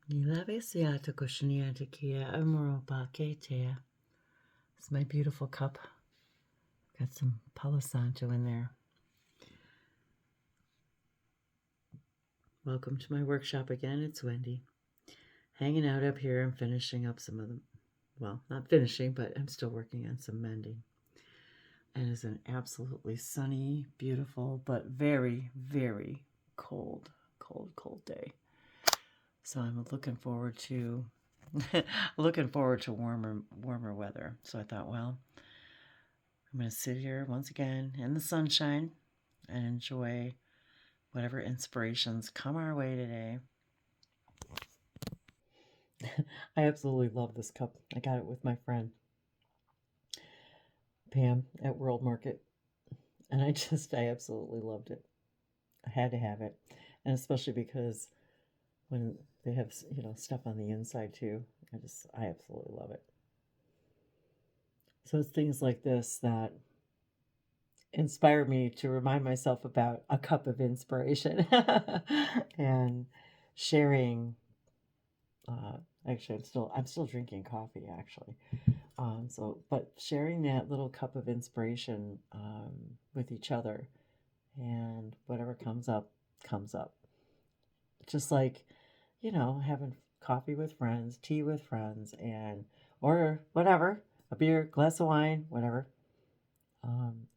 It's my beautiful cup. Got some Palo Santo in there. Welcome to my workshop again. It's Wendy. Hanging out up here. I'm finishing up some of them. Well, not finishing, but I'm still working on some mending. And it's an absolutely sunny, beautiful, but very, very cold day. So I'm looking forward to warmer weather. So I thought, well, I'm going to sit here once again in the sunshine and enjoy whatever inspirations come our way today. I absolutely love this cup. I got it with my friend Pam at World Market, and I absolutely loved it. I had to have it, and especially because when they have, stuff on the inside too, I absolutely love it. So it's things like this that inspire me to remind myself about a cup of inspiration and sharing. Actually, I'm still drinking coffee. Actually, but sharing that little cup of inspiration with each other, and whatever comes up, comes up. Just like, having coffee with friends, tea with friends, or whatever, a beer, glass of wine, whatever.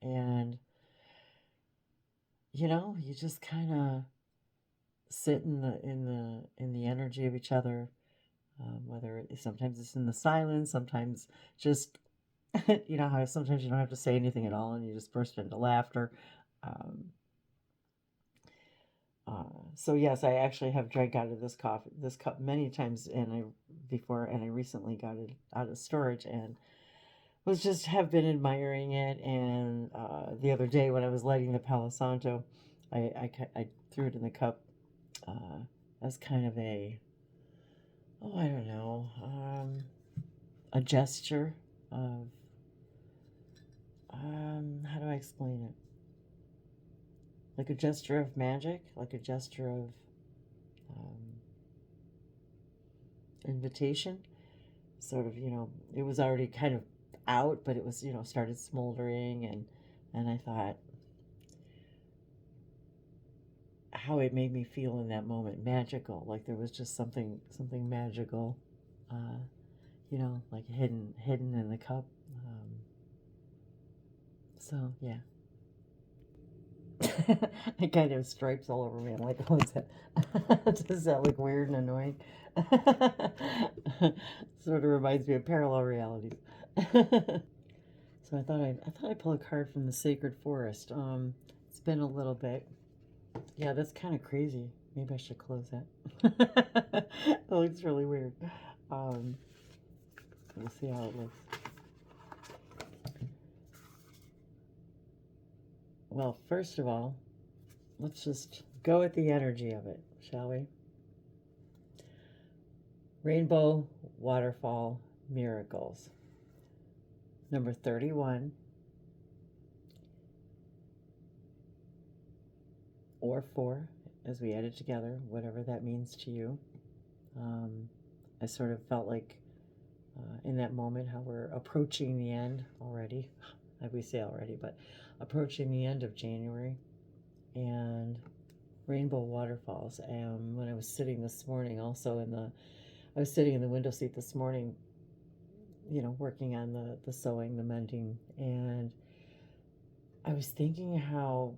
And you just kind of sit in the energy of each other. Whether sometimes it's in the silence, sometimes just how sometimes you don't have to say anything at all and you just burst into laughter. So yes, I actually have drank out of this cup many times, and I recently got it out of storage and have been admiring it. And the other day when I was lighting the Palo Santo, I threw it in the cup as kind of a, I don't know, a gesture of, how do I explain it? Like a gesture of magic, like a gesture of invitation. Sort of, it was already kind of out, but it was, started smoldering, and I thought how it made me feel in that moment, magical. Like there was just something magical, like hidden in the cup. So yeah. I kind of have stripes all over me. I'm like, oh, does that look weird and annoying? Sort of reminds me of parallel realities. So I thought I'd pull a card from the Sacred Forest. It's been a little bit. Yeah, that's kind of crazy. Maybe I should close that. That looks really weird. We'll see how it looks. Well, first of all, let's just go with the energy of it, shall we? Rainbow Waterfall Miracles. Number 31. Or 4, as we add it together, whatever that means to you. I sort of felt like in that moment how we're approaching the end already. We say already, but approaching the end of January, and rainbow waterfalls. And when I was sitting this morning, I was sitting in the window seat this morning, working on the sewing, the mending, and I was thinking how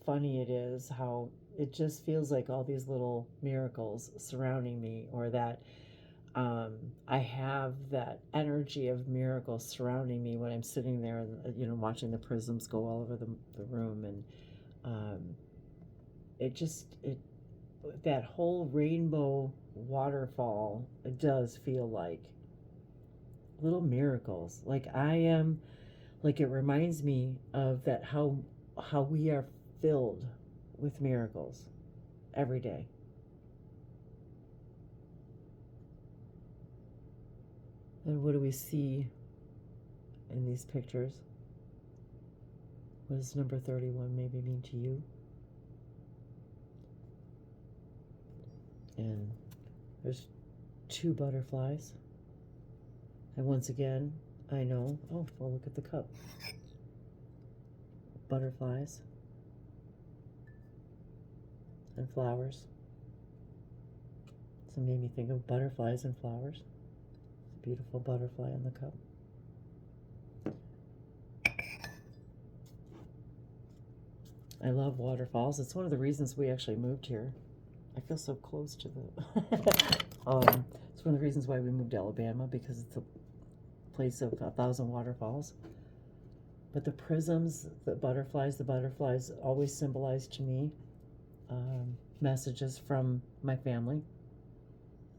funny it is, how it just feels like all these little miracles surrounding me, or that I have that energy of miracles surrounding me when I'm sitting there, watching the prisms go all over the room. And that whole rainbow waterfall, it does feel like little miracles. Like it reminds me of that, how we are filled with miracles every day. And what do we see in these pictures? What does number 31 maybe mean to you? And there's 2 butterflies. And once again, I know, oh, well, look at the cup. Butterflies and flowers. So it made me think of butterflies and flowers. It's a beautiful butterfly in the cup. I love waterfalls. It's one of the reasons we actually moved here. I feel so close to the... it's one of the reasons why we moved to Alabama, because it's a place of 1,000 waterfalls. But the prisms, the butterflies always symbolize to me messages from my family,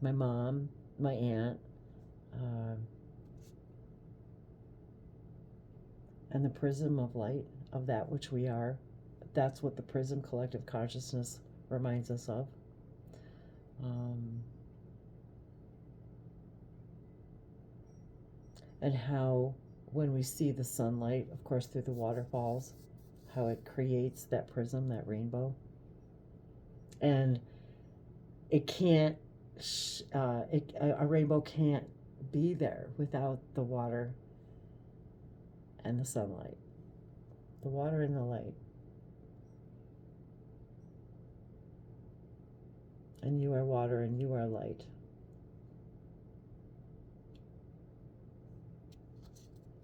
my mom, my aunt, and the prism of light of that which we are. That's what the prism collective consciousness reminds us of. And how when we see the sunlight, of course, through the waterfalls, how it creates that prism, that rainbow. And it can't, a rainbow can't be there without the water and the sunlight. The water and the light. And you are water and you are light.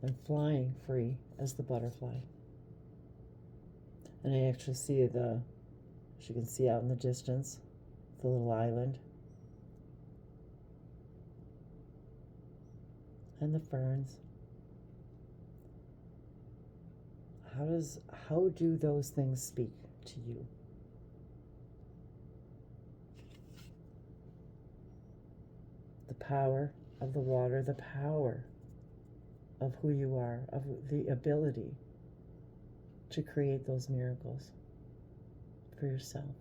And flying free as the butterfly. And I actually see the, as you can see out in the distance, the little island. And the ferns. How do those things speak to you? The power of the water, the power of who you are, of the ability to create those miracles for yourself.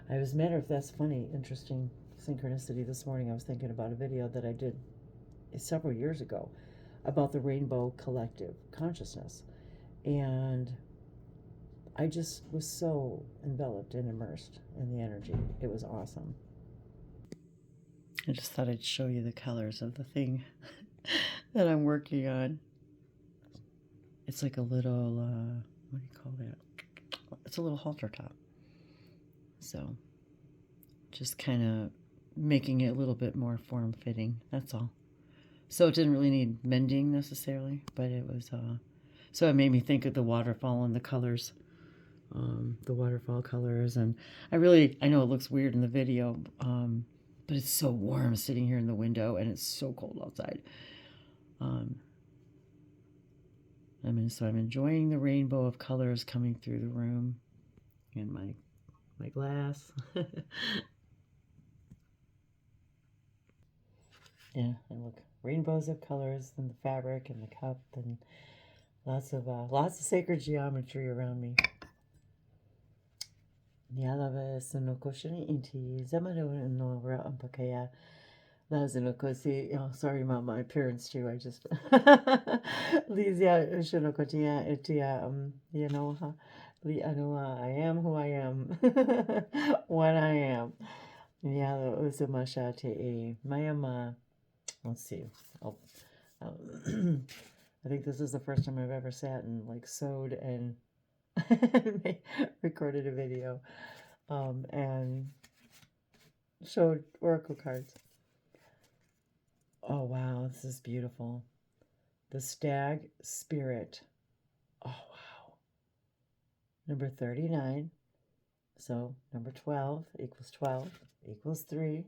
As a matter of, that's funny, interesting synchronicity. This morning I was thinking about a video that I did several years ago about the rainbow collective consciousness. And I just was so enveloped and immersed in the energy. It was awesome. I just thought I'd show you the colors of the thing that I'm working on. It's like a little, what do you call that? It's a little halter top. So just kind of making it a little bit more form-fitting, that's all. So it didn't really need mending necessarily, but it was, so it made me think of the waterfall and the colors, the waterfall colors. And I know it looks weird in the video, but it's so warm sitting here in the window, and it's so cold outside. So I'm enjoying the rainbow of colors coming through the room in my glass. Yeah, and look, rainbows of colors in the fabric and the cup, and lots of sacred geometry around me. Sorry about my appearance too. I just I am who I am when I am. Let's see. I think this is the first time I've ever sat and like sewed and recorded a video and showed oracle cards. Oh wow, this is beautiful. The Stag Spirit. Oh wow. Number 39. So number 12 equals 12 equals 3.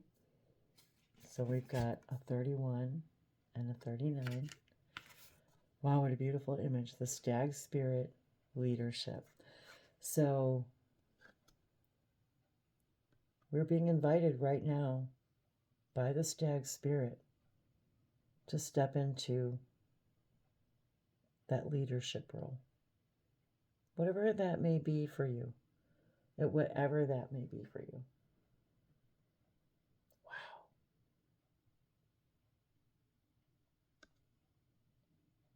So we've got a 31 and a 39. Wow, what a beautiful image. The Stag Spirit Leadership. So we're being invited right now by the Stag Spirit to step into that leadership role. Whatever that may be for you. Whatever that may be for you. Wow.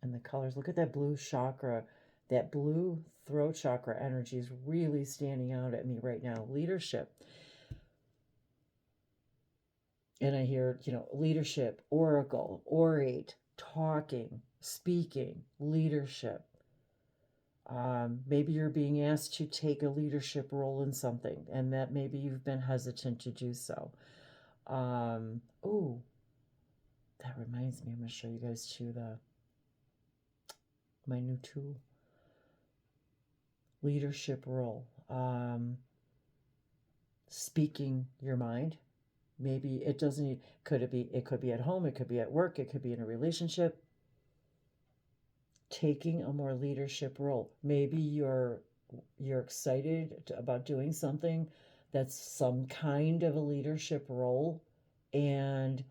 And the colors. Look at that blue chakra. That blue throat chakra energy is really standing out at me right now. Leadership. And I hear, leadership, oracle, orate, talking, speaking, leadership. Maybe you're being asked to take a leadership role in something, and that maybe you've been hesitant to do so. Oh, that reminds me, I'm going to show you guys too my new tool. Leadership role. Speaking your mind. Maybe it doesn't, it could be at home, it could be at work, it could be in a relationship. Taking a more leadership role. Maybe you're excited about doing something that's some kind of a leadership role, and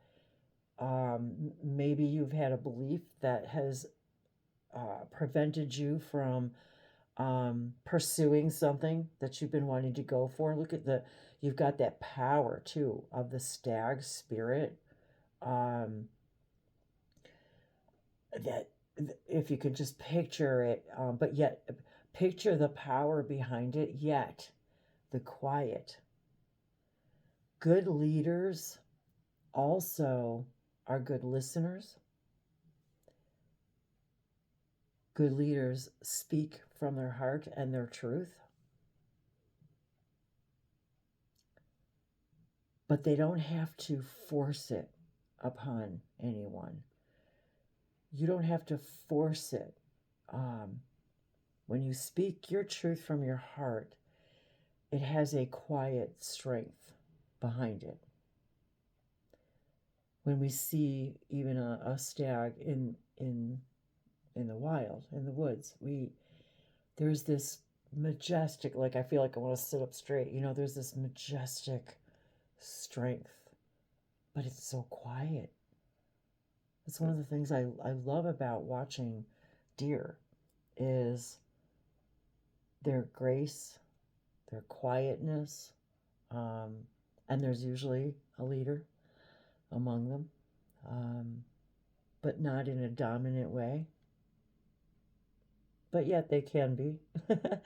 maybe you've had a belief that has prevented you from pursuing something that you've been wanting to go for. Look at you've got that power too of the stag spirit. That if you could just picture it, but yet picture the power behind it, yet the quiet. Good leaders also are good listeners. Good leaders speak from their heart and their truth. But they don't have to force it upon anyone. You don't have to force it. When you speak your truth from your heart, it has a quiet strength behind it. When we see even a stag in the wild, in the woods, there's this majestic, like I feel like I want to sit up straight. There's this majestic strength, but it's so quiet. It's one of the things I love about watching deer is their grace, their quietness, and there's usually a leader among them, but not in a dominant way. But yet they can be a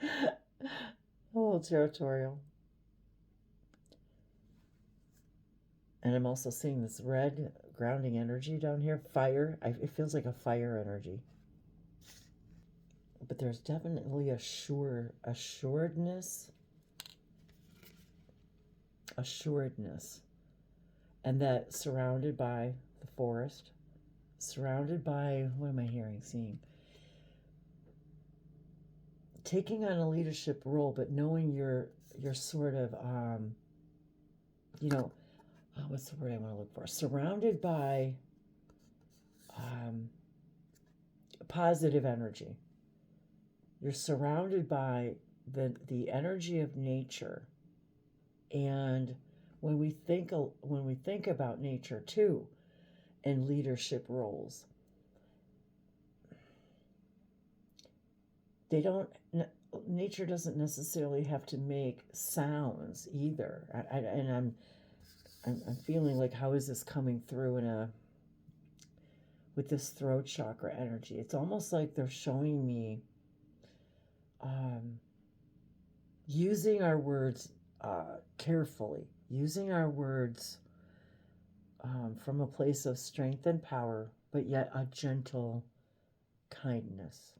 little territorial. And I'm also seeing this red grounding energy down here. Fire. It feels like a fire energy. But there's definitely assuredness. And that surrounded by the forest. Surrounded by, what am I hearing, seeing? Taking on a leadership role, but knowing you're sort of, what's the word I want to look for? Surrounded by positive energy. You're surrounded by the energy of nature, and when we think about nature too, and leadership roles, nature doesn't necessarily have to make sounds either. And I'm feeling like, how is this coming through with this throat chakra energy? It's almost like they're showing me using our words carefully, using our words from a place of strength and power, but yet a gentle kindness.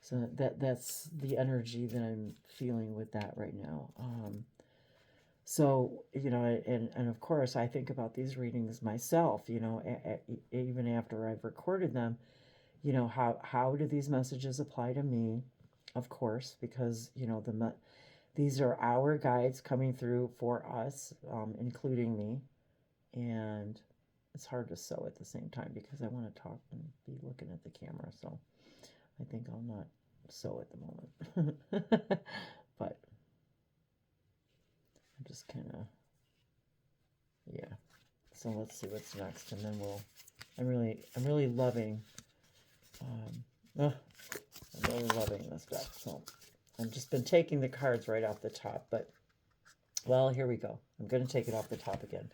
So that's the energy that I'm feeling with that right now. So, and of course, I think about these readings myself, even after I've recorded them, how do these messages apply to me? Of course, because, these are our guides coming through for us, including me. And it's hard to sew at the same time because I want to talk and be looking at the camera. So I think I'll not sew at the moment. But I'm just kind of, yeah. So let's see what's next, and then I'm really loving, I'm really loving this deck. So I've just been taking the cards right off the top, but, well, here we go. I'm going to take it off the top again.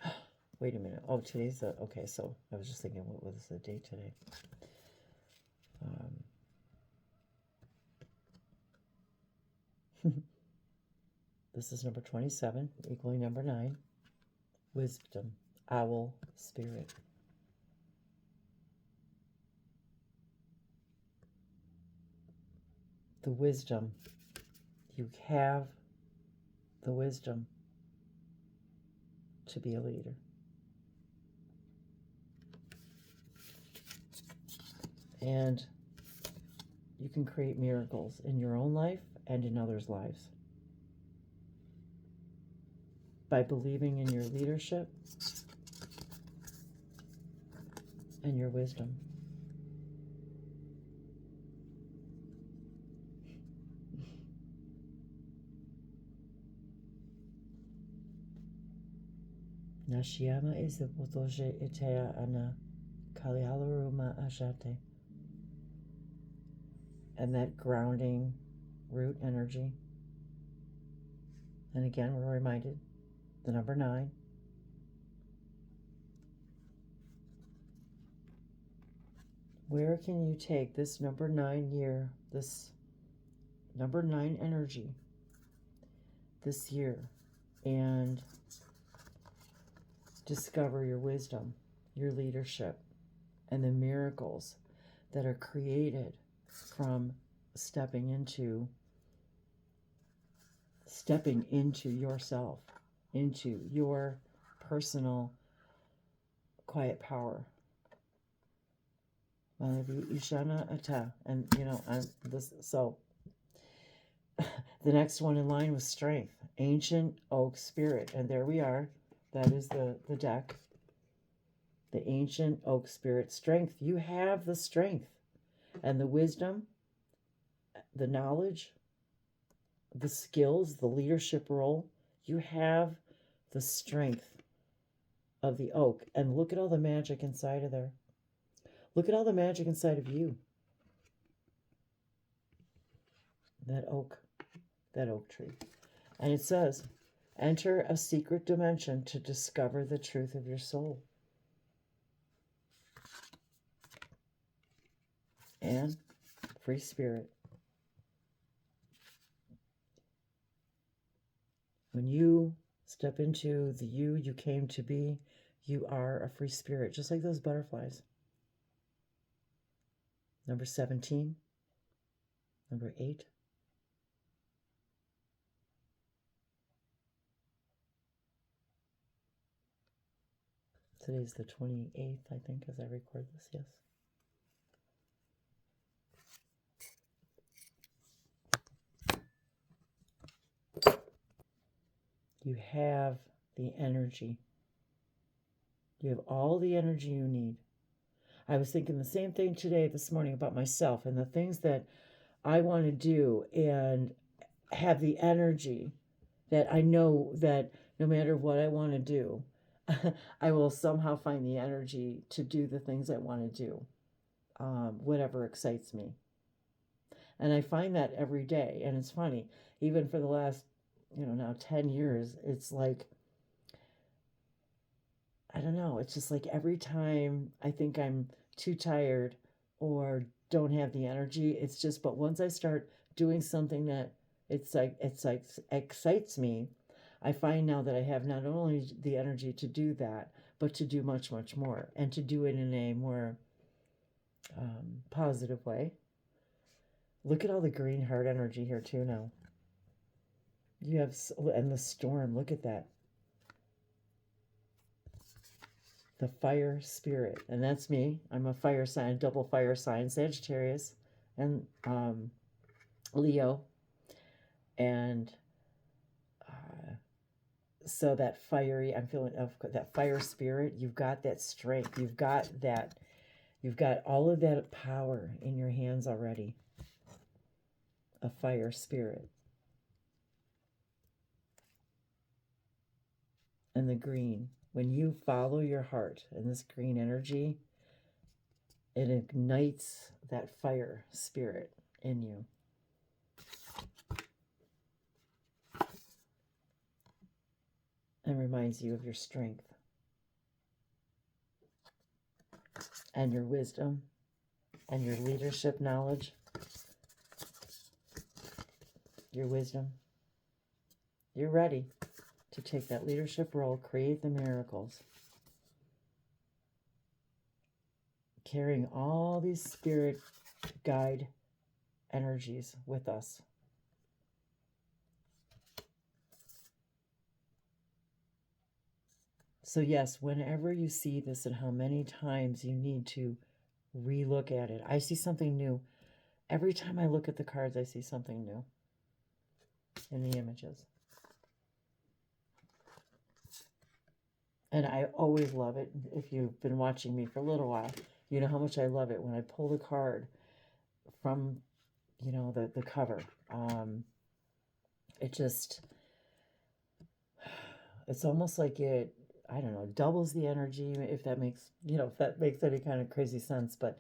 Wait a minute. Oh, today's okay, so I was just thinking, what was the date today? This is number 27, equaling number 9. wisdom, owl spirit. The wisdom. You have the wisdom to be a leader. And you can create miracles in your own life and in others' lives by believing in your leadership and your wisdom. Nashiama is the Botoje Itea Ana Kalialaruma Ajate. And that grounding root energy. And again, we're reminded, the number 9. Where can you take this number 9 year, this number 9 energy this year, and discover your wisdom, your leadership, and the miracles that are created from stepping into yourself, into your personal quiet power. Ishana Ata. And so the next one in line was strength, ancient oak spirit. And there we are. That is the deck. The ancient oak spirit strength. You have the strength and the wisdom, the knowledge, the skills, the leadership role. You have the strength of the oak. And look at all the magic inside of there. Look at all the magic inside of you. That oak tree. And it says, enter a secret dimension to discover the truth of your soul. And free spirit. When you step into the you came to be, you are a free spirit, just like those butterflies. Number 17, number 8. Today's the 28th, I think, as I record this, yes. You have the energy. You have all the energy you need. I was thinking the same thing this morning about myself and the things that I want to do, and have the energy that I know that no matter what I want to do, I will somehow find the energy to do the things I want to do, whatever excites me. And I find that every day. And it's funny, even for the last, now 10 years, it's like, I don't know, it's just like every time I think I'm too tired or don't have the energy, it's just, but once I start doing something that it's like excites me, I find now that I have not only the energy to do that, but to do much, much more, and to do it in a more positive way. Look at all the green heart energy here too now. You have, and the storm, look at that. The fire spirit, and that's me. I'm a fire sign, double fire sign, Sagittarius and Leo. And so that fiery, I'm feeling that fire spirit, you've got that strength, you've got all of that power in your hands already. A fire spirit. And the green, when you follow your heart and this green energy, it ignites that fire spirit in you. And reminds you of your strength and your wisdom and your leadership knowledge. Your wisdom. You're ready. to take that leadership role, create the miracles, carrying all these spirit guide energies with us. So yes, whenever you see this and how many times you need to relook at it. I see something new. Every time I look at the cards, I see something new in the images. And I always love it. If you've been watching me for a little while, you know how much I love it when I pull the card from, you know, the cover. It just, it's almost like it, I don't know, doubles the energy, if that makes, you know, if that makes any kind of crazy sense, but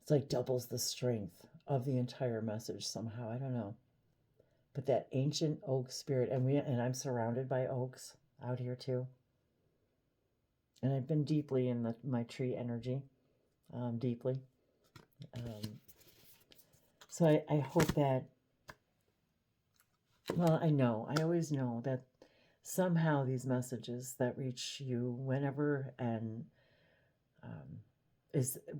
it's like doubles the strength of the entire message somehow. I don't know. But that ancient oak spirit, and I'm surrounded by oaks out here too. And I've been deeply in my tree energy, deeply. So I hope that, well, I always know that somehow these messages that reach you whenever and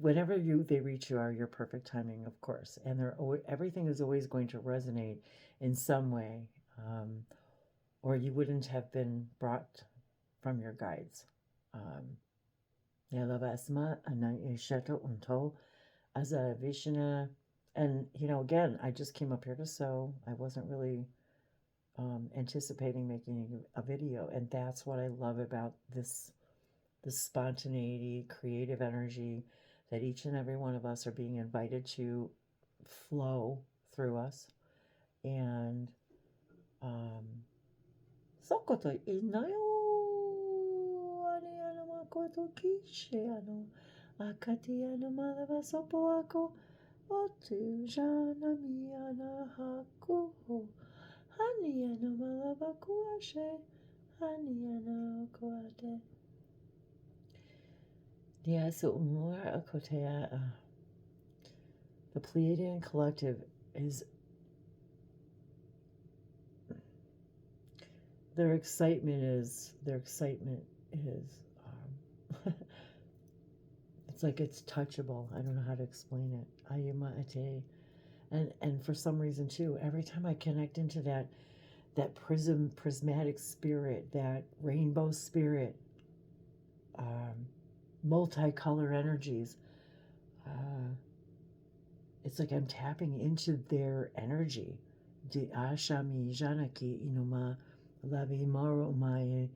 whenever they reach you are your perfect timing, of course, and everything is always going to resonate in some way, or you wouldn't have been brought from your guides. And you know, again, I just came up here to sew. I wasn't really anticipating making a video, and that's what I love about this spontaneity, creative energy that each and every one of us are being invited to flow through us. And Sokoto inayo ani ano makoto kishe ano akati ano malava sopo ako otu jana miana haku hani ano malava kuashe hani ano kuate. Yeah, so Umura Akotea, the Pleiadian collective is, their excitement is, it's like it's touchable. I don't know how to explain it. Ayuma Ate. And for some reason too, every time I connect into that prismatic spirit, that rainbow spirit, multicolor energies, it's like I'm tapping into their energy. Di ashami janaki inuma lavi maro mai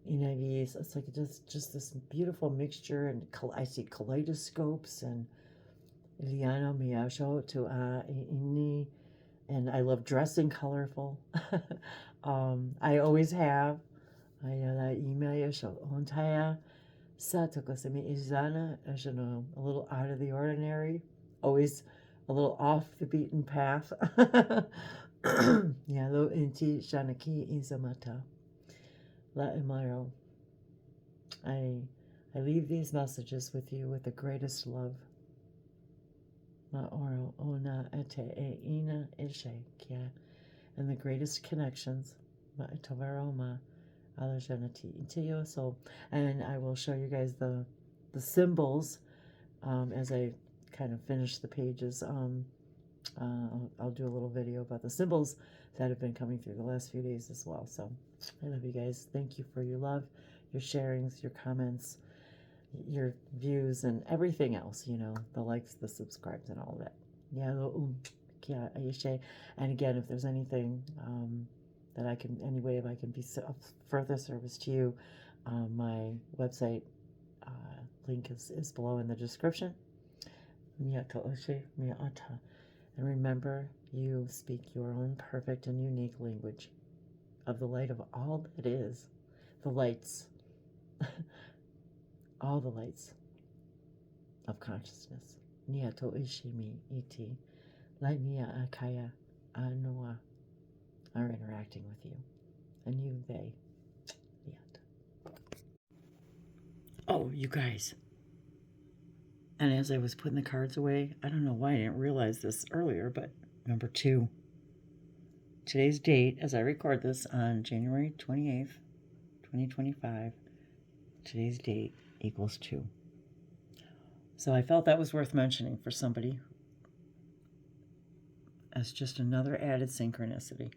inavis. It's like just this beautiful mixture, and I see kaleidoscopes and liano miyasho to ini, and I love dressing colorful. I always have. Ayala imaya sho ontaya. Satokosemi Izana, as you know, a little out of the ordinary, always a little off the beaten path. Yalo inti Shanaki Izamata. La Imaro. I leave these messages with you with the greatest love. Ma oro ona ete e ina ishe kia, and the greatest connections. Ma tovaro ma. So, and I will show you guys the symbols as I kind of finish the pages. I'll do a little video about the symbols that have been coming through the last few days as well. So I love you guys. Thank you for your love, your sharings, your comments, your views, and everything else, you know, the likes, the subscribes, and all that. And again, if there's anything that I can, any way if I can be of further service to you, my website link is below in the description. And remember, you speak your own perfect and unique language of the light of all that is, the lights, all the lights of consciousness. Niato ishimi iti, light nia akaya anoa, are interacting with you, and you, they, yet. Oh, you guys. And as I was putting the cards away, I don't know why I didn't realize this earlier, but number 2. today's date, as I record this on January 28th, 2025, today's date equals 2. So I felt that was worth mentioning for somebody as just another added synchronicity.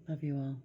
Love you all.